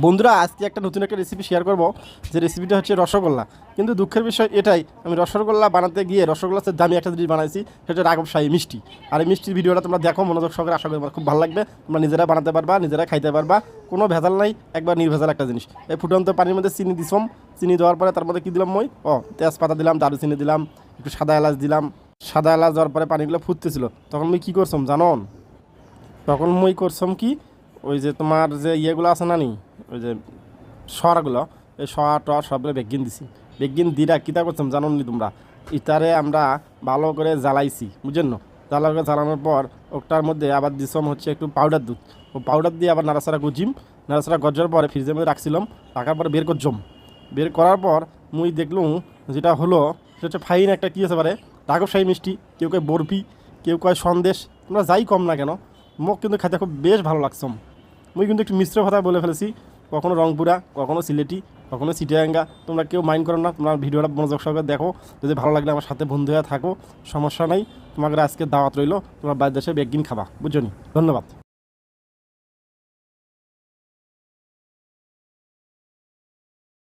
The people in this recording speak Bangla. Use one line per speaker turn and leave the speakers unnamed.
বন্ধুরা আজকে একটা নতুন একটা রেসিপি শেয়ার করব, যে রেসিপিটা হচ্ছে রসগোল্লা। কিন্তু দুঃখের বিষয় এটাই, আমি রসগোল্লা বানাতে গিয়ে রসগোল্লার চেয়ে দামি একটা জিনিস বানাইছি, সেটা রাঘব শাহী মিষ্টি। আর এই মিষ্টির ভিডিওটা তোমরা দেখো মনোযোগ সহকারে, আশা করি আমার খুব ভালো লাগবে। তোমরা নিজেরা বানাতে পারবা, নিজেরা খাইতে পারবা, কোনো ভেজাল নাই, একবার নির্ভেজাল একটা জিনিস। এই ফুটন্ত পানির মধ্যে চিনি দিছম, চিনি দেওয়ার পরে তার মধ্যে কী দিলাম মই তেজপাতা দিলাম, দারুচিনি দিলাম, একটু সাদা এলাচ দিলাম। সাদা এলাচ দেওয়ার পরে পানিগুলো ফুটতেছিল, তখন মই কী করছম জানন? তখন মই করছম কি, ওই যে তোমার যে ইয়েগুলো আছে না নি, ওই যে শরাগুলো, এই শরা সবগুলো বেগিন দিছি। বেগিন দিরা কীটা করতাম জানো নি তোমরা? ইতারে আমরা ভালো করে জ্বালাইছি, বুঝেন না? জ্বালা করে জ্বালানোর পর ওটার মধ্যে আবার দিছম হচ্ছে একটু পাউডার দুধ। ও পাউডার দিয়ে আবার নাড়াচাড়া গুজিম, নাড়াচাড়া গজার পরে ফ্রিজের মধ্যে রাখছিলাম। রাখার পরে বের করছম। বের করার পর মুই দেখলুম যেটা হলো সেটা হচ্ছে ফাইন একটা কী আছে পারে, রাঘব শাহী মিষ্টি, কেউ কয় বরফি, কেউ কয় সন্দেশ, তোমরা যাই কম না কেন, মোক কিন্তু খাইতে খুব বেশ ভালো লাগছম। মুই কিন্তু একটু মিশ্র কথা বলে ফেলেছি, কখনো রংপুরা, কখনো সিলেটি, কখনো চিটাগাঙ্গা। তোমরা কেউ মাইন্ড করো না, তোমার ভিডিওটা মনোযোগ সহকারে দেখো। যদি ভালো লাগলে আমার সাথে বন্ধু হয়ে থাকো, সমস্যা নাই। তোমাকে আজকে দাওয়াত রইলো, তোমার বাইরের দেশে বেগিন খাবা, বুঝছো নি? ধন্যবাদ।